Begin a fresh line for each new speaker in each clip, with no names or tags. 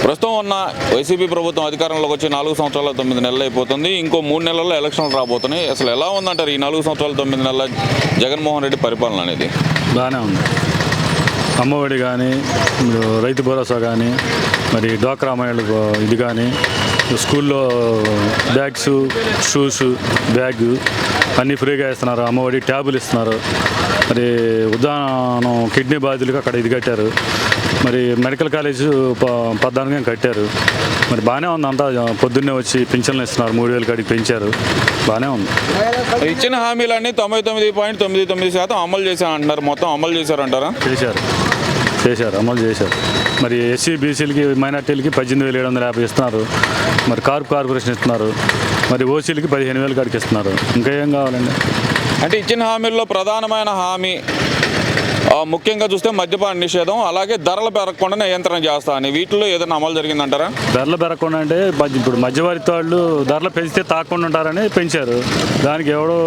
ప్రస్తుతం ఉన్న వైసీపీ ప్రభుత్వం అధికారంలోకి వచ్చి 4 సంవత్సరాల 9 నెలలు అయిపోతుంది. ఇంకో 3 నెలల్లో ఎలక్షన్లు రాబోతున్నాయి. అసలు ఎలా ఉందంటారు ఈ 4 సంవత్సరాల 9 నెలల జగన్మోహన్ రెడ్డి పరిపాలన అనేది?
బాగానే ఉంది. అమ్మఒడి కానీ, రైతు భరోసా కానీ, మరి డ్వాక్రా మహిళలకు ఇది కానీ, స్కూల్లో బ్యాగ్స్, షూస్, బ్యాగ్ అన్నీ ఫ్రీగా ఇస్తున్నారు. అమ్మఒడి ట్యాబులు ఇస్తున్నారు. మరి ఉదాహరణ కిడ్నీ బాధితులకు అక్కడ ఇది కట్టారు. మరి మెడికల్ కాలేజ్ 14 కట్టారు. మరి బాగానే ఉంది. అంతా పొద్దున్నే వచ్చి పింఛన్లు ఇస్తున్నారు. 3,000 కాడికి పెంచారు. బాగానే ఉంది.
ఇచ్చిన హామీలన్నీ 99.99% అమలు చేశారంటున్నారు. మొత్తం అమలు చేశారంటారా?
చేశారు, అమలు చేశారు. మరి ఎస్సీ బీసీలకి మైనార్టీలకి 18,750 ఇస్తున్నారు. మరి కార్పొరేషన్ ఇస్తున్నారు. మరి ఓసీలకి 15,000 కాడికి ఇస్తున్నారు. ఇంకా ఏం కావాలండి?
అంటే ఇచ్చిన హామీల్లో ప్రధానమైన హామీ ముఖ్యంగా చూస్తే మద్యపాన నిషేధం, అలాగే ధరలు పెరగకుండా నియంత్రణ చేస్తా అని, వీటిలో ఏదైనా అమలు జరిగిందంటారా?
ధరలు పెరగకుండా అంటే ఇప్పుడు మధ్యవర్తి వాళ్ళు ధరలు పెంచితే తాకుండా ఉంటారని పెంచారు. దానికి ఎవడో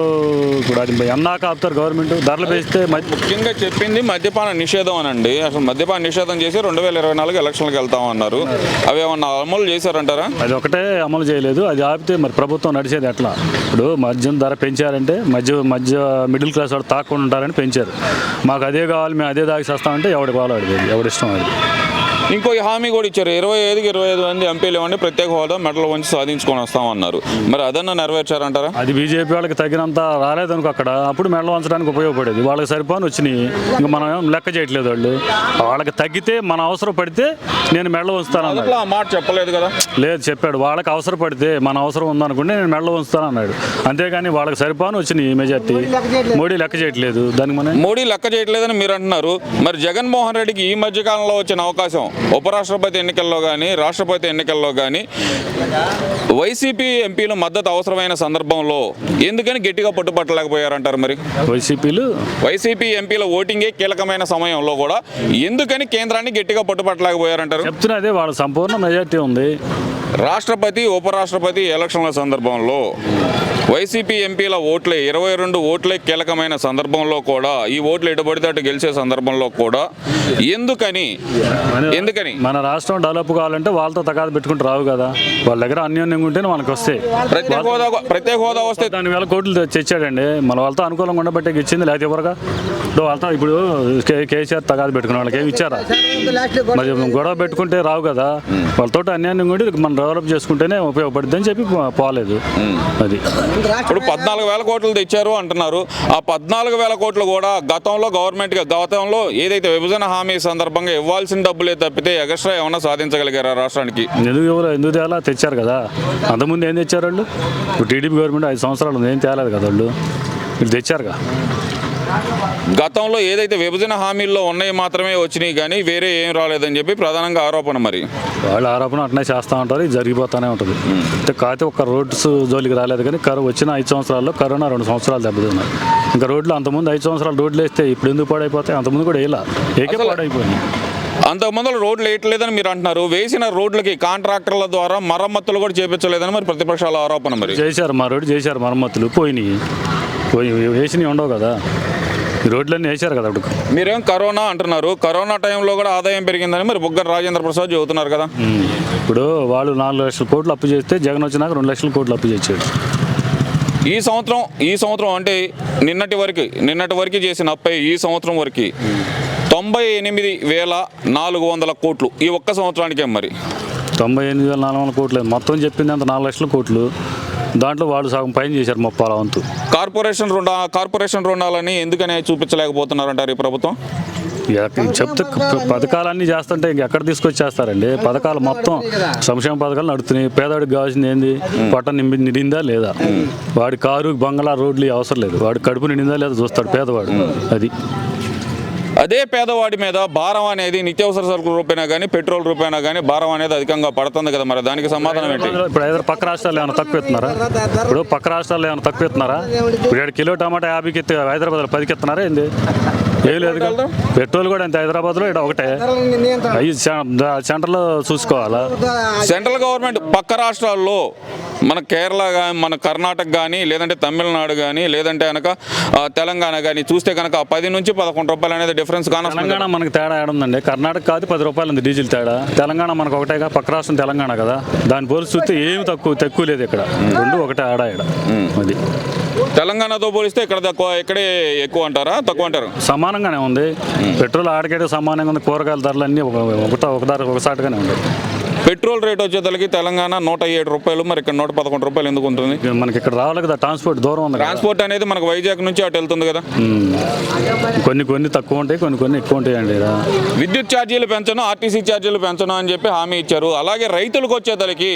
ఇప్పుడు అది అన్నాక ఆపుతారు గవర్నమెంట్. ధరలు పెంచితే
ముఖ్యంగా చెప్పింది మద్యపాన నిషేధం అనండి. అసలు మద్యపాన నిషేధం చేసి 2024 ఎలక్షన్లకు వెళ్తామన్నారు. అవి ఏమన్నా అమలు చేశారంటారా?
అది ఒకటే అమలు చేయలేదు. అది ఆపితే మరి ప్రభుత్వం నడిచేది ఎట్లా? ఇప్పుడు మద్యం ధర పెంచారంటే మధ్య మిడిల్ క్లాస్ వాడు తాకుండా ఉంటారని పెంచారు. మాకు అదే కావాలి, మేము అదే దాగి చేస్తామంటే ఎవడికి వాళ్ళు అడిగేది, ఎవడిష్టం అది.
ఇంకో హామీ కూడా ఇచ్చారు. 25 మంది ఎంపీలు ఇవ్వండి, ప్రత్యేక హోదా మెడలు వంచి సాధించుకొని వస్తామన్నారు. మరి అదన్నా నెరవేర్చారంటారా?
అది బీజేపీ వాళ్ళకి తగినంత రాలేదనుకో అక్కడ. అప్పుడు మెడలు వంచడానికి ఉపయోగపడేది. వాళ్ళకి సరిపోని వచ్చినాయి. ఇంకా మనం ఏం లెక్క చేయట్లేదు. వాళ్ళకి తగ్గితే మన అవసరం పడితే నేను మెడలు వంచుతాను.
ఆ మాట చెప్పలేదు కదా?
లేదు, చెప్పాడు. వాళ్ళకి అవసరం పడితే మన అవసరం ఉందనుకుంటే నేను మెడలు వంచుతాను అన్నాడు. అంతేగాని వాళ్ళకి సరిపోని వచ్చినాయి మెజార్టీ. మోడీ లెక్క చేయట్లేదు. దానికి మనం
మోడీ లెక్క చేయట్లేదని మీరు అంటున్నారు. మరి జగన్మోహన్ రెడ్డికి ఈ మధ్య కాలంలో వచ్చిన అవకాశం ఉపరాష్ట్రపతి ఎన్నికల్లో కానీ, రాష్ట్రపతి ఎన్నికల్లో కానీ వైసీపీ ఎంపీలు మద్దతు అవసరమైన సందర్భంలో ఎందుకని గట్టిగా పట్టుబట్టలేకపోయారంటారు? మరి వైసీపీ ఎంపీల ఓటింగే కీలకమైన సమయంలో కూడా ఎందుకని కేంద్రాన్ని గట్టిగా పట్టుబట్టలేకపోయారంటారు?
చెప్తున్నదే, వాళ్ళ సంపూర్ణ మెజార్టీ ఉంది.
రాష్ట్రపతి ఉపరాష్ట్రపతి ఎలక్షన్ల సందర్భంలో వైసీపీ ఎంపీల ఓట్లే 22 ఓట్లే కీలకమైన సందర్భంలో కూడా, ఈ ఓట్లు ఎటుబడితే అటు గెలిచే సందర్భంలో కూడా ఎందుకని
మన రాష్ట్రం డెవలప్ కావాలంటే వాళ్ళతో తగాదు పెట్టుకుంటూ రావు కదా. వాళ్ళ దగ్గర అన్యోన్యంగా ఉంటేనే మనకు వస్తాయి.
ప్రత్యేక హోదా వస్తే
10,000 కోట్లు తెచ్చాడండి. మన వాళ్ళతో అనుకూలంగా ఉండబట్టే ఇచ్చింది. లేకపోతే ఎవరుగా వాళ్ళతో ఇప్పుడు కేసీఆర్ తగాదు పెట్టుకున్న వాళ్ళకి ఏమి ఇచ్చారా? మరి గొడవ పెట్టుకుంటే రావు కదా. వాళ్ళతో అన్యాయంగా ఉండి మనం డెవలప్ చేసుకుంటేనే ఉపయోగపడుతుంది అని చెప్పి పోలేదు. అది
ఇప్పుడు 14,000 కోట్లు తెచ్చారు అంటున్నారు. ఆ 14,000 కోట్లు కూడా గతంలో ఏదైతే విభజన హామీ సందర్భంగా ఇవ్వాల్సిన డబ్బులే తప్పితే ఎక్స్ట్రా ఏమన్నా సాధించగలిగారా రాష్ట్రానికి?
ఎందుకు తేలా? తెచ్చారు కదా. అంతకుముందు ఏం తెచ్చారు వాళ్ళు? ఇప్పుడు టీడీపీ గవర్నమెంట్ 5 సంవత్సరాలు ఏం తేలేదు కదా. వీళ్ళు తెచ్చారుగా.
గతంలో ఏదైతే విభజన హామీల్లో ఉన్నాయి మాత్రమే వచ్చినాయి కానీ వేరే ఏం రాలేదని చెప్పి ప్రధానంగా ఆరోపణ. మరి
వాళ్ళ ఆరోపణ అట్నే చేస్తూ ఉంటారు. ఇది జరిగిపోతూనే ఉంటుంది. కాకపోతే ఒక రోడ్స్ జోలికి రాలేదు కానీ వచ్చిన 5 సంవత్సరాల్లో కరోనా 2 సంవత్సరాలు దెబ్బతిన్నారు. ఇంకా రోడ్లు అంతకుముందు 5 సంవత్సరాలు రోడ్లు వేస్తే ఇప్పుడు ఎందుకు పాడైపోతాయి? అంతకుముందు కూడా వేయాల పాడైపోయింది.
అంతకుముందు రోడ్లు వేయట్లేదని మీరు అంటున్నారు. వేసిన రోడ్లకి కాంట్రాక్టర్ల ద్వారా మరమ్మతులు కూడా చేపించలేదని మరి ప్రతిపక్షాల ఆరోపణ. మరి
చేశారు, మా రోడ్డు చేశారు, మరమ్మతులు పోయినాయి. వేసినవి ఉండవు కదా. ఈ రోడ్లన్నీ వేశారు కదా. అప్పుడు
మీరేం కరోనా అంటున్నారు. కరోనా టైంలో కూడా ఆదాయం పెరిగిందని మరి బుగ్గన రాజేంద్ర ప్రసాద్ చెబుతున్నారు కదా.
ఇప్పుడు వాళ్ళు 4 లక్షల కోట్లు అప్పు చేస్తే జగన్ వచ్చినాక 2 లక్షల కోట్లు అప్పు చేశాడు.
ఈ సంవత్సరం అంటే నిన్నటి వరకు చేసిన అప్పై ఈ సంవత్సరం వరకు 98,400 కోట్లు ఈ ఒక్క సంవత్సరానికే. మరి
98,400 కోట్లు మొత్తం చెప్పింది అంత 4 లక్షల కోట్లు. దాంట్లో వాళ్ళు సగం పైన చేశారు 30 వంతు.
కార్పొరేషన్ రుణాలని ఎందుకని చూపించలేకపోతున్నారంటారు ఈ ప్రభుత్వం?
చెప్తే పథకాలన్నీ చేస్తుంటే ఇంకెక్కడ తీసుకొచ్చేస్తారండి? పథకాలు మొత్తం సంక్షేమ పథకాలు నడుతున్నాయి. పేదవాడికి కావాల్సింది ఏంది? పొట్ట నిండిందా లేదా? వాడి కారు బంగ్లా రోడ్లు అవసరం లేదు. వాడి కడుపు నిండిందా లేదా చూస్తాడు పేదవాడు.
అదే పేదవాడి మీద భారం అనేది నిత్యావసర సరుకుల రూపేనా కానీ, పెట్రోల్ రూపేనా కానీ భారం అనేది అధికంగా పడుతుంది కదా. మరి దానికి సమాధానం ఏంటి?
ఇప్పుడు పక్క రాష్ట్రాలు ఏమైనా తక్కువ ఇస్తున్నారా? ఇప్పుడు 1 కిలో టమాటా 50కి హైదరాబాద్లో 10కి ఇస్తున్నారా ఏంది? ఏం లేదు కదా. పెట్రోల్ కూడా అంతే. హైదరాబాద్లో ఇక్కడ ఒకటే. సెంట్రల్లో చూసుకోవాలా?
సెంట్రల్ గవర్నమెంట్ పక్క రాష్ట్రాల్లో మన కేరళ కానీ మన కర్ణాటక కానీ లేదంటే తమిళనాడు కానీ లేదంటే కనుక తెలంగాణ కానీ చూస్తే కనుక 10 నుంచి 11 రూపాయలు అనేది డిఫరెన్స్ కానీ
తెలంగాణ మనకి తేడా ఏడుందండి. కర్ణాటక కాదు 10 రూపాయలు ఉంది డీజిల్ తేడా. తెలంగాణ మనకు ఒకటేగా, పక్క రాష్ట్రం తెలంగాణ కదా, దాని పోలిసి చూస్తే ఏమి తక్కువ లేదు ఇక్కడ. రెండు ఒకటే ఆడ ఇక్కడ. అది
తెలంగాణతో పోలిస్తే ఇక్కడ ఇక్కడే ఎక్కువ అంటారా, తక్కువ అంటారు?
సమానంగానే ఉంది. పెట్రోల్ ఆడకేటే సమానంగా ఉంది. కూరగాయల ధరలు అన్నీ ఒకసాటిగానే ఉంది.
పెట్రోల్ రేట్ వచ్చేసరికి తెలంగాణ 107 రూపాయలు, మరి ఇక్కడ 111 రూపాయలు ఎందుకు ఉంటుంది?
మనకి ఇక్కడ రావాలి కదా, ట్రాన్స్పోర్ట్ దూరం ఉంది.
ట్రాన్స్పోర్ట్ అనేది మనకు వైజాగ్ నుంచి అటు వెళ్తుంది కదా.
కొన్ని తక్కువ ఉంటాయి, కొన్ని ఎక్కువ ఉంటాయండి.
విద్యుత్ ఛార్జీలు పెంచను, ఆర్టీసీ ఛార్జీలు పెంచను అని చెప్పి హామీ ఇచ్చారు. అలాగే రైతులకు వచ్చేసరికి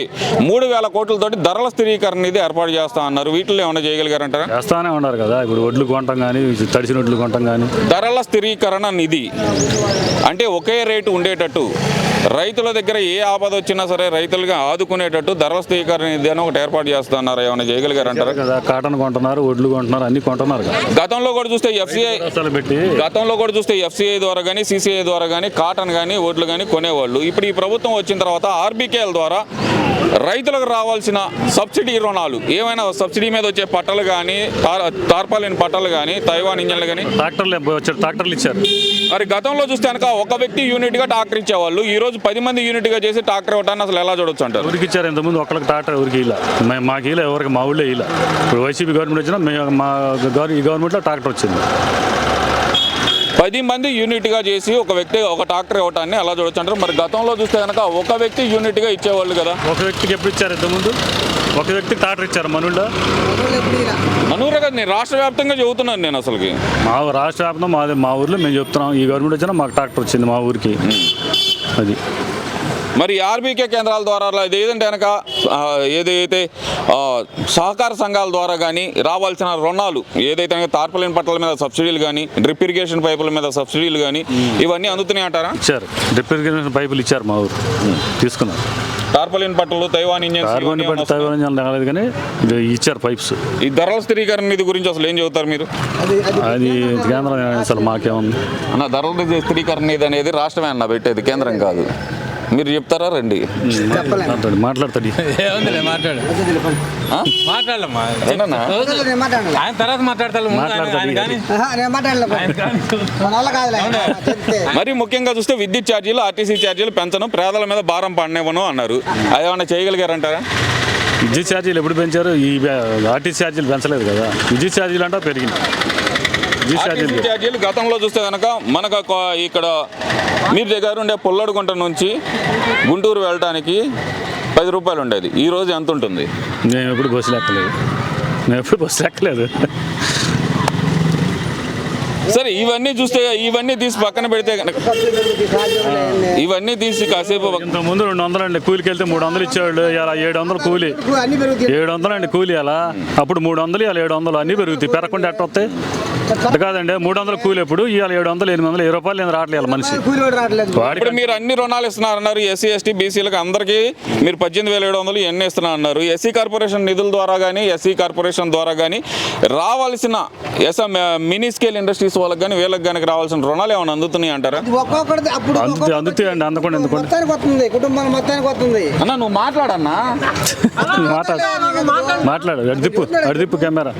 3,000 కోట్లతోటి ధరల స్థిరీకరణ ఇది ఏర్పాటు చేస్తా అన్నారు. వీటిలో ఏమైనా చేయగలిగారంటారా?
చేస్తానే ఉన్నారు కదా. ఇప్పుడు వడ్లు కొంటాం కానీ, తడిసిన వడ్లు కొంటాం కానీ.
ధరల స్థిరీకరణ నిధి అంటే ఒకే రేటు ఉండేటట్టు, రైతుల దగ్గర ఏ ఆపద వచ్చినా సరే రైతులుగా ఆదుకునేటట్టు ధరల స్థిరీకరణ నిధి అని ఒకటి ఏర్పాటు చేస్తున్నారు. ఏమైనా చేయగలిగారంటారా?
కదా, కాటన్ కొంటున్నారు, వడ్లు కొంటున్నారు, అన్ని కొంటున్నారు కదా.
గతంలో కూడా చూస్తే ఎఫ్సిఐ ద్వారా కానీ, సిసిఐ ద్వారా కానీ కాటన్ కానీ వడ్లు కానీ కొనేవాళ్ళు. ఇప్పుడు ఈ ప్రభుత్వం వచ్చిన తర్వాత ఆర్బీకేఎల్ ద్వారా రైతులకు రావాల్సిన సబ్సిడీ రుణాలు, ఏమైనా సబ్సిడీ మీద వచ్చే పట్టలు కానీ, తార్పాలిన్ పట్టలు కానీ, తైవాన్ ఇంజన్లు కానీ,
ట్రాక్టర్లు ఇచ్చారు.
మరి గతంలో చూస్తే కనుక ఒక వ్యక్తి యూనిట్గా ట్రాక్టర్ ఇచ్చేవాళ్ళు. ఈ రోజు 10 మంది యూనిట్గా చేసి ట్రాక్టర్ ఇవ్వటాన్ని అసలు ఎలా చూడొచ్చు అంటారు?
ఊరికి ఇచ్చారు. ఇంతకుముందు ఒకరికి ట్రాక్టర్ ఎవరికి ఇలా, మాకు ఇలా ఎవరికి, మా ఊళ్ళో ఇలా. ఇప్పుడు వైసీపీ గవర్నమెంట్ వచ్చినా ఈ గవర్నమెంట్లో ట్రాక్టర్ వచ్చింది.
10 మంది యూనిట్గా చేసి ఒక వ్యక్తి ఒక ట్రాక్టర్ ఇవ్వటాన్ని ఎలా చూడొచ్చు అంటారు? మరి గతంలో చూస్తే కనుక ఒక వ్యక్తి యూనిట్గా ఇచ్చేవాళ్ళు కదా.
ఒక వ్యక్తికి ఎప్పుడు ఇచ్చారు? ఇంతకుముందు ఒక వ్యక్తికి ట్రాక్టర్ ఇచ్చారు మనూళ్ళో.
మనూరే కదా, నేను రాష్ట్ర వ్యాప్తంగా చెబుతున్నాను. నేను అసలుకి
మా రాష్ట్ర వ్యాప్తం మా ఊర్లో మేము చెప్తున్నాం. ఈ గవర్నమెంట్ వచ్చినా మాకు ట్రాక్టర్ వచ్చింది మా ఊరికి. అది
మరి ఆర్బీకే కేంద్రాల ద్వారా ఏదంటే కనుక ఏదైతే సహకార సంఘాల ద్వారా కానీ రావాల్సిన రుణాలు, ఏదైతే కనుక తార్పాలిన్ పట్టాల మీద సబ్సిడీలు కానీ, డ్రిప్ ఇరిగేషన్ పైపుల మీద సబ్సిడీలు కానీ ఇవన్నీ అందుతున్నాయి అంటారా?
ఇచ్చారు. డ్రిప్ ఇరిగేషన్ పైపులు ఇచ్చారు మా ఊరు, తీసుకున్నారు.
టార్పాలిన్ పట్టలు, తైవాన్ ఇంజన్
రాలేదు కానీ ఇచ్చారు పైప్స్.
ఈ ధరల స్థిరీకరణ నిధి గురించి అసలు ఏం చెబుతారు మీరు?
అది కేంద్రం అసలు మాకేముంది
అన్న. ధరల స్థిరీకరణ నిధి అనేది రాష్ట్రమే అన్న పెట్టేది, కేంద్రం కాదు. మీరు చెప్తారా? రండి
మాట్లాడతాడు.
మరి ముఖ్యంగా చూస్తే విద్యుత్ ఛార్జీలు, ఆర్టీసీ ఛార్జీలు పెంచను, పేదల మీద భారం పడనివ్వను అన్నారు. అది ఏమన్నా చేయగలిగారంటారా?
విద్యుత్ ఛార్జీలు ఎప్పుడు పెంచారు? ఈ ఆర్టీసీ ఛార్జీలు పెంచలేదు కదా. విద్యుత్ ఛార్జీలు అంటే పెరిగింది.
ఛార్జీలు గతంలో చూస్తే కనుక మనకు ఇక్కడ మీరు దగ్గర ఉండే పుల్లడిగుంట నుంచి గుంటూరు వెళ్ళడానికి 10 రూపాయలు ఉండేది. ఈ రోజు ఎంత ఉంటుంది?
నేను ఎప్పుడు బస్సు ఎక్కలేదు.
సరే, ఇవన్నీ తీసి పక్కన పెడితే కనుక, ఇవన్నీ తీసి కాసేపు
ఇంతకుముందు 200 అండి కూలికి వెళ్తే 300 ఇచ్చేవాళ్ళు. ఇలా 700 కూలి, 700 అండి కూలి. అలా అప్పుడు 300, ఇలా 700 అన్నీ పెరుగుతాయి. పెరగకుండా ఎట్ట వస్తాయి? అట్ట కాదండి. 300 కూలి ఎప్పుడు, ఇవాళ 700, 800, 10 రూపాయలు రావట్లేదు మనిషి.
ఇప్పుడు మీరు అన్ని రుణాలు ఇస్తున్నారన్నారు. ఎస్సీ, ఎస్టీ, బీసీలకు అందరికీ మీరు 18,700 ఇవన్నీ ఇస్తున్నా అన్నారు. ఎస్సీ కార్పొరేషన్ నిధుల ద్వారా కానీ, ఎస్సీ కార్పొరేషన్ ద్వారా కానీ రావాల్సిన మినీ స్కేల్ ఇండస్ట్రీస్ వాళ్ళకి కానీ వీళ్ళకి కానీ రావాల్సిన రుణాలు ఏమైనా అందుతున్నాయి అంటారా?
అందుతాయండి. అందుకోండి
అన్న, నువ్వు మాట్లాడన్నా.
మాట్లాడు. అడిదిప్పు కెమెరా.